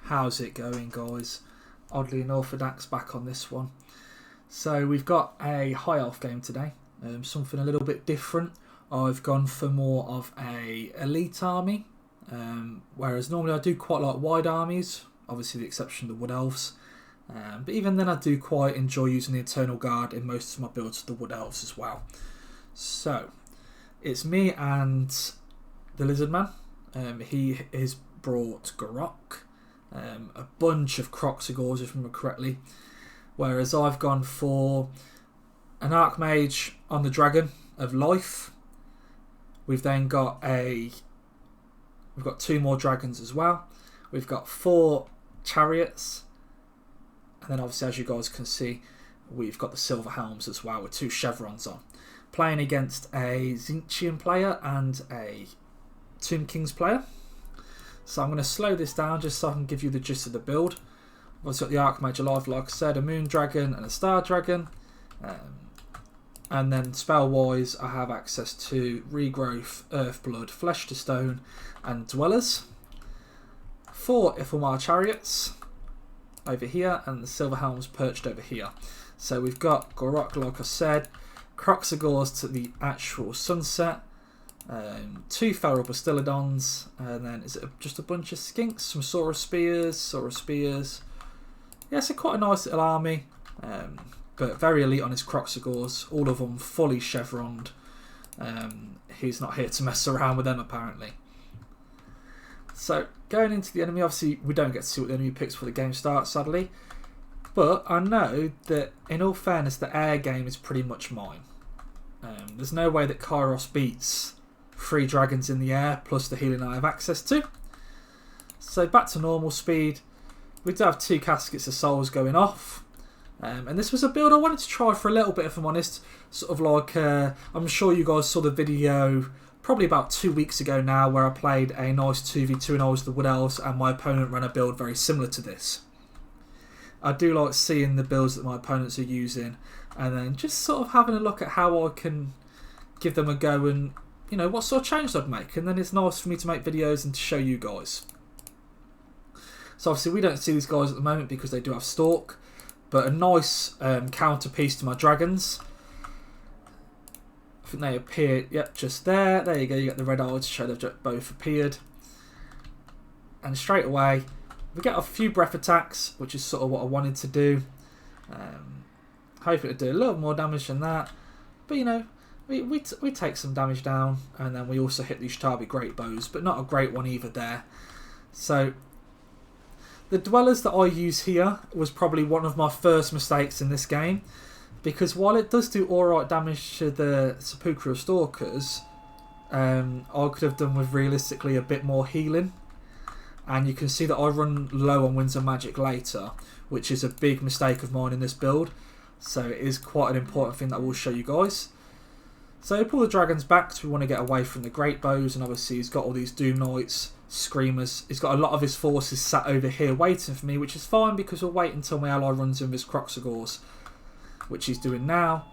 How's it going, guys? Oddly enough, Adak's back on this one. So we've got a high elf game today, something a little bit different. I've gone for more of a elite army, whereas normally I do quite like wide armies, obviously the exception of the wood elves. But even then I do quite enjoy using the Eternal Guard in most of my builds of the wood elves as well. So it's me and the Lizard Man. He has brought Garok, a bunch of Croxagors if I remember correctly, whereas I've gone for an Archmage on the Dragon of Life. We've then got we've got 2 more dragons as well. We've got 4 chariots, and then obviously, as you guys can see, we've got the silver helms as well with 2 chevrons on. Playing against a Tzeentchian player and a Tomb Kings player. So I'm going to slow this down just so I can give you the gist of the build. I've also got the Archmage alive, like I said, a Moon Dragon and a Star Dragon. And then spell-wise, I have access to Regrowth, Earthblood, Flesh to Stone, and Dwellers. 4 Ithilmar Chariots over here, and the Silver Helms perched over here. So we've got Garok, like I said, Croxagors to the actual sunset, 2 Feral Bastillodons, and then is it just a bunch of skinks, some Saurus Spears. Yeah, it's quite a nice little army, but very elite on his Croxagors, all of them fully chevroned. He's not here to mess around with them apparently. So going into the enemy, obviously we don't get to see what the enemy picks before the game starts, sadly. But I know that, in all fairness, the air game is pretty much mine. There's no way that Kairos beats 3 dragons in the air, plus the healing I have access to. So back to normal speed. We do have 2 Caskets of Souls going off. And this was a build I wanted to try for a little bit, if I'm honest. Sort of like, I'm sure you guys saw the video probably about 2 weeks ago now, where I played a nice 2v2 and I was the Wood Elves, and my opponent ran a build very similar to this. I do like seeing the builds that my opponents are using, and then just sort of having a look at how I can give them a go and, you know, what sort of change I'd make. And then it's nice for me to make videos and to show you guys. So obviously we don't see these guys at the moment because they do have Stalk, but a nice counter piece to my dragons. I think they appeared, yep, just there. There you go, you get the red eyes to show they've both appeared. And straight away, we get a few breath attacks, which is sort of what I wanted to do. Hoping to do a little more damage than that. But you know, we take some damage down, and then we also hit the Ishtabi Great Bows, but not a great one either there. So the Dwellers that I use here was probably one of my first mistakes in this game, because while it does do alright damage to the Sepulchral Stalkers, I could have done with realistically a bit more healing. And you can see that I run low on Winds of Magic later, which is a big mistake of mine in this build. So it is quite an important thing that I will show you guys. So pull the dragons back because we want to get away from the Great Bows, and obviously he's got all these Doom Knights, Screamers. He's got a lot of his forces sat over here waiting for me, which is fine because we'll wait until my ally runs in with his Croxagors, which he's doing now.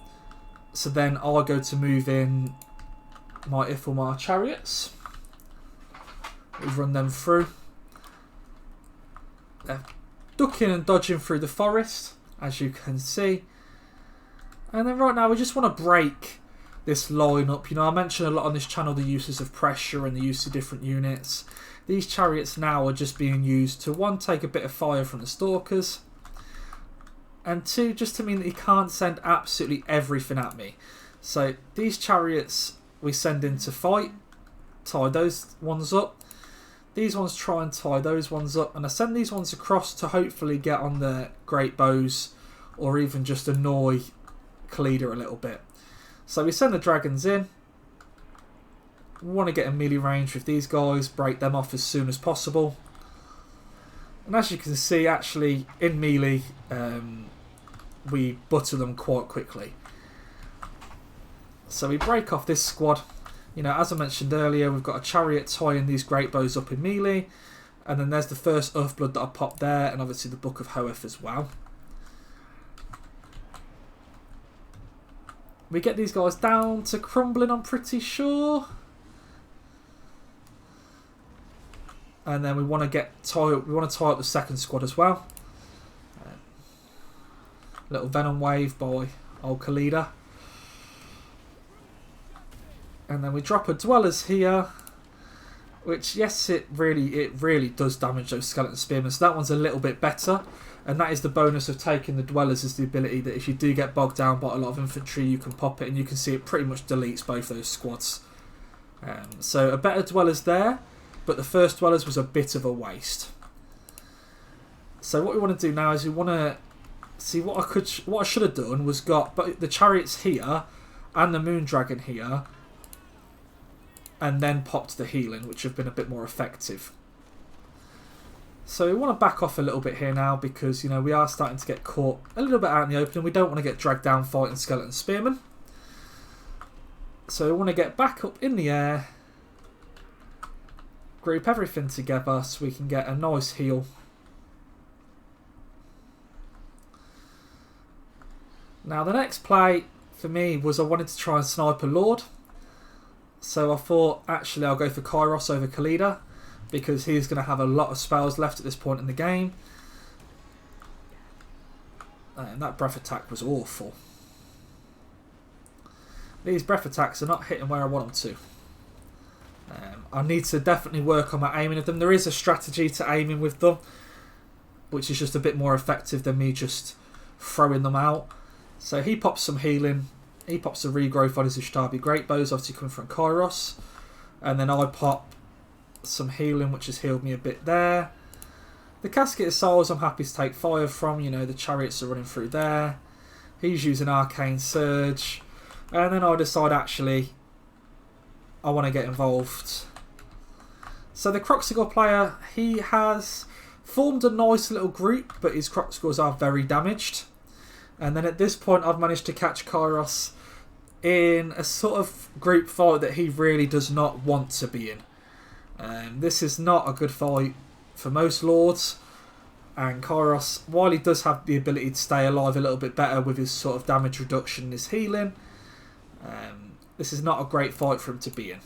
So then I'll go to move in my Ithilmar Chariots. We've run them through. They're ducking and dodging through the forest, as you can see. And then right now we just want to break this line up. You know, I mentioned a lot on this channel the uses of pressure and the use of different units. These chariots now are just being used to, 1, take a bit of fire from the Stalkers, and 2, just to mean that he can't send absolutely everything at me. So these chariots we send in to fight, tie those ones up. These ones try and tie those ones up, and I send these ones across to hopefully get on the Great Bows, or even just annoy Khalida a little bit. So we send the dragons in. We want to get in melee range with these guys, break them off as soon as possible. And as you can see, actually in melee, we butter them quite quickly. So we break off this squad. You know, as I mentioned earlier, we've got a chariot tying these Great Bows up in melee. And then there's the first Earthblood that I popped there, and obviously the Book of Hoeth as well. We get these guys down to crumbling, I'm pretty sure. and then we want to tie up the second squad as well. Little Venom Wave by old Khalida. And then we drop a Dwellers here, which, yes, it really does damage those Skeleton Spearmen. So that one's a little bit better. And that is the bonus of taking the Dwellers, is the ability that if you do get bogged down by a lot of infantry, you can pop it and you can see it pretty much deletes both those squads. So a better Dwellers there, but the first Dwellers was a bit of a waste. So what we want to do now is we want to see what I should have done was got the Chariots here and the Moondragon here, and then popped the healing, which have been a bit more effective. So we want to back off a little bit here now, because we are starting to get caught a little bit out in the open and we don't want to get dragged down fighting Skeleton Spearmen. So we want to get back up in the air, group everything together so we can get a nice heal. Now the next play for me was I wanted to try and snipe a Lord. So I thought, actually, I'll go for Kairos over Khalida, because he's going to have a lot of spells left at this point in the game. And that breath attack was awful. These breath attacks are not hitting where I want them to. I need to definitely work on my aiming of them. There is a strategy to aiming with them, which is just a bit more effective than me just throwing them out. So he pops some healing. He pops a regrowth on his Ishtabi Great Bows, obviously coming from Kairos. And then I pop some healing, which has healed me a bit there. The Casket of Souls I'm happy to take fire from. The Chariots are running through there. He's using Arcane Surge. And then I decide, actually, I want to get involved. So the Kroxigor player, he has formed a nice little group, but his Kroxigors are very damaged. And then at this point I've managed to catch Kairos in a sort of group fight that he really does not want to be in. This is not a good fight for most Lords, and Kairos, while he does have the ability to stay alive a little bit better with his sort of damage reduction and his healing, this is not a great fight for him to be in.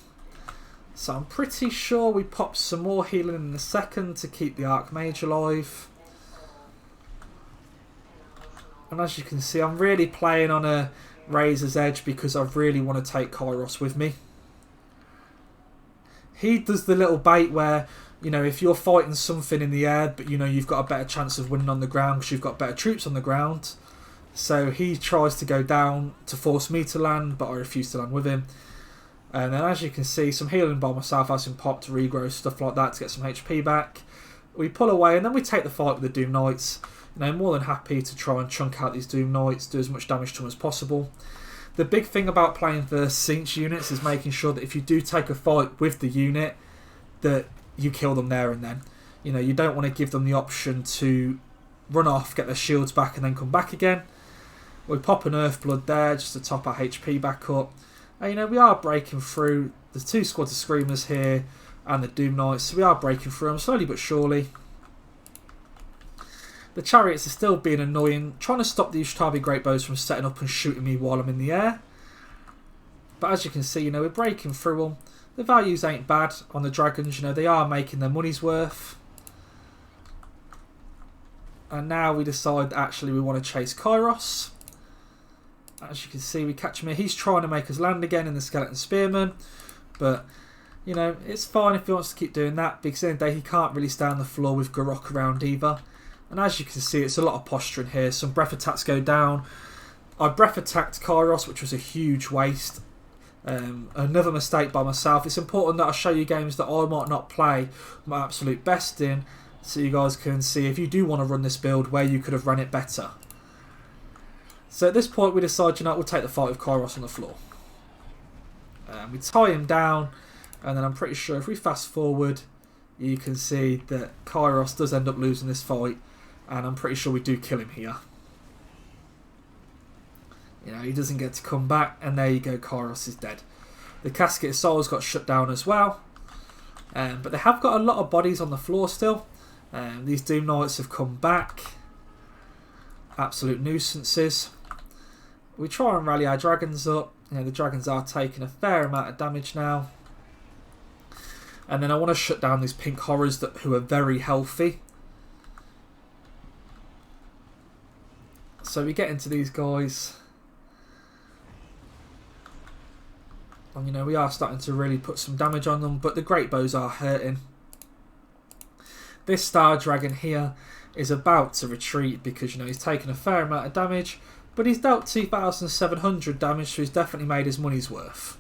So I'm pretty sure we pop some more healing in a second to keep the Archmage alive. And as you can see, I'm really playing on a razor's edge because I really want to take Kairos with me. He does the little bait where, if you're fighting something in the air, but you've got a better chance of winning on the ground because you've got better troops on the ground. So he tries to go down to force me to land, but I refuse to land with him. And then as you can see, some healing by myself, as in pop to regrow, stuff like that to get some HP back. We pull away and then we take the fight with the Doom Knights. More than happy to try and chunk out these Doom Knights, do as much damage to them as possible. The big thing about playing versus Cinch units is making sure that if you do take a fight with the unit, that you kill them there and then. You don't want to give them the option to run off, get their shields back and then come back again. We pop an Earthblood there just to top our HP back up. And we are breaking through. There's two squads of Screamers here and the Doom Knights, so we are breaking through them slowly but surely. The Chariots are still being annoying, trying to stop the Ishtabi Great Bows from setting up and shooting me while I'm in the air. But as you can see, we're breaking through them. The values ain't bad on the Dragons, they are making their money's worth. And now we decide that actually we want to chase Kairos. As you can see, we catch him here. He's trying to make us land again in the Skeleton Spearman. But, it's fine if he wants to keep doing that, because at the end of the day, he can't really stay on the floor with Garrock around either. And as you can see, it's a lot of posturing here. Some breath attacks go down. I breath attacked Kairos, which was a huge waste. Another mistake by myself. It's important that I show you games that I might not play my absolute best in, so you guys can see if you do want to run this build where you could have run it better. So at this point we decide, we'll take the fight with Kairos on the floor. We tie him down, and then I'm pretty sure if we fast forward, you can see that Kairos does end up losing this fight. And I'm pretty sure we do kill him here. He doesn't get to come back. And there you go, Kairos is dead. The Casket of Souls got shut down as well. But they have got a lot of bodies on the floor still. These Doom Knights have come back. Absolute nuisances. We try and rally our Dragons up. The Dragons are taking a fair amount of damage now. And then I want to shut down these pink horrors who are very healthy. So we get into these guys. And you know, we are starting to really put some damage on them, but the great bows are hurting. This Star Dragon here is about to retreat because, you know, he's taken a fair amount of damage, but he's dealt 2,700 damage, so he's definitely made his money's worth.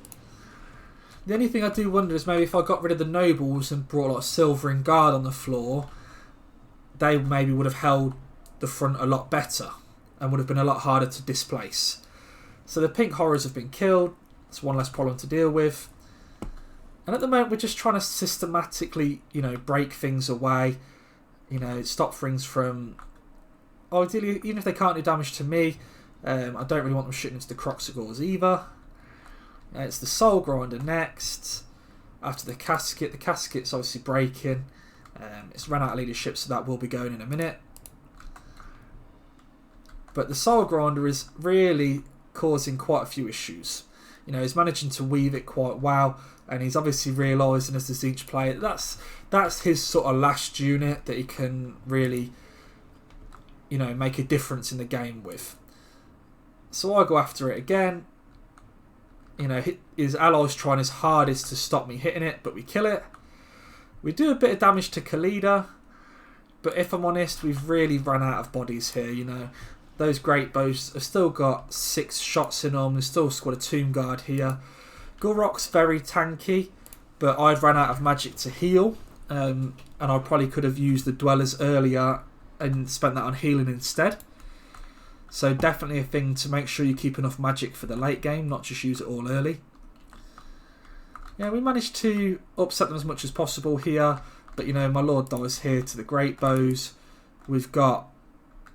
The only thing I do wonder is maybe if I got rid of the nobles and brought a lot of silvering guard on the floor, they maybe would have held the front a lot better and would have been a lot harder to displace. So the pink horrors have been killed. It's one less problem to deal with. And at the moment, we're just trying to systematically, you know, break things away. You know, stop things from... Ideally, even if they can't do damage to me, I don't really want them shooting into the Croxagores either. It's the Soul Grinder next. After the Casket. The Casket's obviously breaking. It's run out of leadership, so that will be going in a minute. But the Soul Grinder is really causing quite a few issues. You know, he's managing to weave it quite well, and he's obviously realising as the Siege player that's his sort of last unit that he can really, you know, make a difference in the game with. So I go after it again. You know, his allies trying his hardest to stop me hitting it, but we kill it. We do a bit of damage to Khalida, but if I'm honest, we've really run out of bodies here, you know. Those great bows have still got 6 shots in them. They've still got a Tomb Guard here. Gurok's very tanky, but I've run out of magic to heal. And I probably could have used the Dwellers earlier and spent that on healing instead. So definitely a thing to make sure you keep enough magic for the late game, not just use it all early. Yeah, we managed to upset them as much as possible here. But, you know, my Lord dies here to the great bows. We've got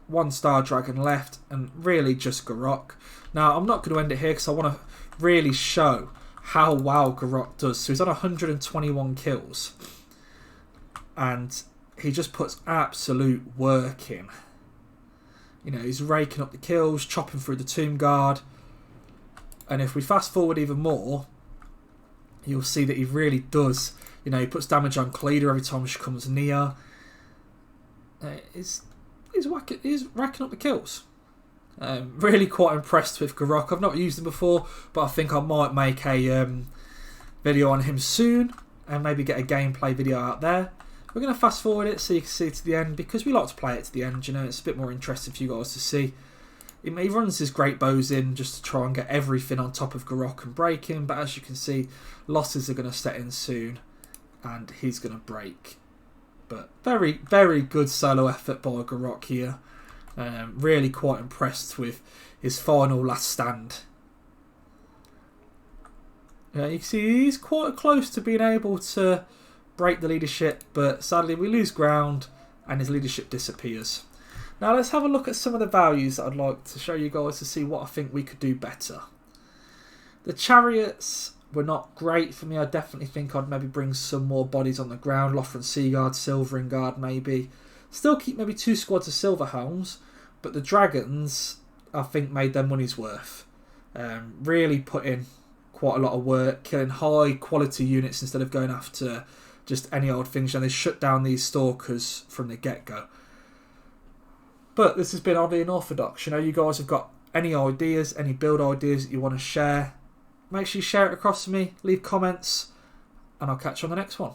1 Star Dragon left, and really just Gurok. Now, I'm not going to end it here because I want to really show how well Gurok does. So he's on 121 kills, and he just puts absolute work in. You know, he's raking up the kills, chopping through the Tomb Guard, and if we fast forward even more, you'll see that he really does. You know, he puts damage on Khalida every time she comes near. He's racking up the kills. Really quite impressed with Gurok. I've not used him before, but I think I might make a video on him soon and maybe get a gameplay video out there. We're going to fast forward it so you can see it to the end because we like to play it to the end. You know, it's a bit more interesting for you guys to see. He runs his great bows in just to try and get everything on top of Gurok and break him, but as you can see, losses are going to set in soon and he's going to break. But very, very good solo effort by Gurok here. Really quite impressed with his final last stand. You can see he's quite close to being able to break the leadership, but sadly we lose ground and his leadership disappears. Now let's have a look at some of the values that I'd like to show you guys to see what I think we could do better. The chariots were not great for me. I definitely think I'd maybe bring some more bodies on the ground. Lothran Seaguard, Silvering Guard maybe. Still keep maybe 2 squads of Silver Helms, but the dragons I think made their money's worth. Really put in quite a lot of work, killing high quality units instead of going after just any old things. And they shut down these stalkers from the get-go. But this has been oddly unorthodox. You know, you guys have got any ideas, any build ideas that you want to share, make sure you share it across to me, leave comments, and I'll catch you on the next one.